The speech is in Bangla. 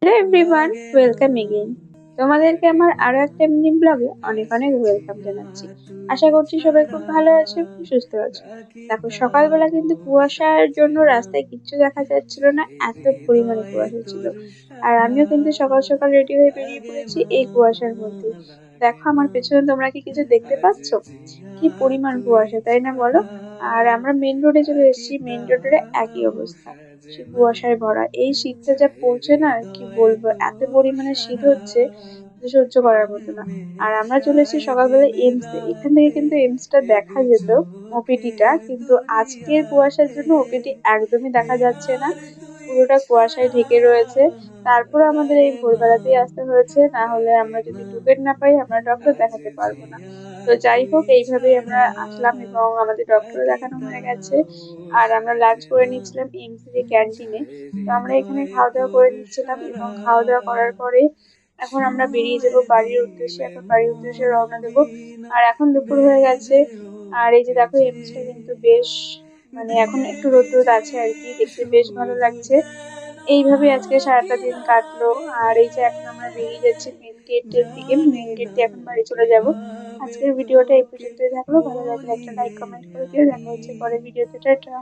Hello everyone, welcome again. তোমাদেরকে আমার আরো একটা মিনি ব্লগে অনেক অনেক ওয়েলকাম জানাচ্ছি। আশা করছি সবাই খুব ভালো আছে, খুব সুস্থ আছে। দেখো, সকালবেলা কিন্তু কুয়াশার জন্য রাস্তায় কিচ্ছু দেখা যাচ্ছিল না, এত পরিমাণে কুয়াশা ছিল। আর আমিও কিন্তু সকাল সকাল রেডি হয়ে বেরিয়ে পড়েছি এই কুয়াশার মধ্যে। দেখো আমার পেছনে তোমরা কি কিছু দেখতে পাচ্ছ? কি পরিমাণ কুয়াশা, তাই না বলো? আর আমরা মেইন রোডে চলে এসেছি, মেইন রোডের একই অবস্থা, সে কুয়াশায় ভরা। এই শীতটা যা পড়ছে না, কি বলবো, এত পরিমাণে শীত হচ্ছে যে সহ্য করার মতো না। আর আমরা চলে এসেছি সকালবেলা এমস এ, এখান থেকে কিন্তু এমস টা দেখা যেত, ওপিডি টা, কিন্তু আজকের কুয়াশার জন্য ওপিডি একদমই দেখা যাচ্ছে না, পুরোটা কুয়াশায় ঢেকে রয়েছে। তারপর আমাদের এই ভোরবেলাতেই আসতে হয়েছে, না হলে আমরা যদি টোকেন না পাই আমরা ডক্টর দেখাতে পারবো না। তো যাই হোক, এইভাবেই আমরা আসলাম এবং আমাদের ডক্টর দেখানো হয়ে গেছে। আর আমরা লাঞ্চ করে নিচ্ছিলাম এমসি এর ক্যান্টিনে। তো আমরা এখানে খাওয়া দাওয়া করে নিচ্ছিলাম এবং খাওয়া দাওয়া করার পরে এখন আমরা বেরিয়ে যাব বাড়ির উদ্দেশ্যে, এখন বাড়ির উদ্দেশ্যে রওনা দেব। আর এখন দুপুর হয়ে গেছে। আর এই যে দেখো, এমসটা কিন্তু বেশ, মানে এখন একটু রোদ রোদ আছে আর কি, দেখতে বেশ ভালো লাগছে। এইভাবে আজকে সারাটা দিন কাটলো। আর এই যে এখন আমরা বেরিয়ে যাচ্ছি মেন গেটের দিকে, মেন গেট দিয়ে এখন বাড়ি চলে যাব। আজকের ভিডিওটা এই পর্যন্তই থাকলো, ভালো লাগলে একটা লাইক কমেন্ট করে দিও। দেখা হচ্ছে পরের ভিডিওতে, টাটা।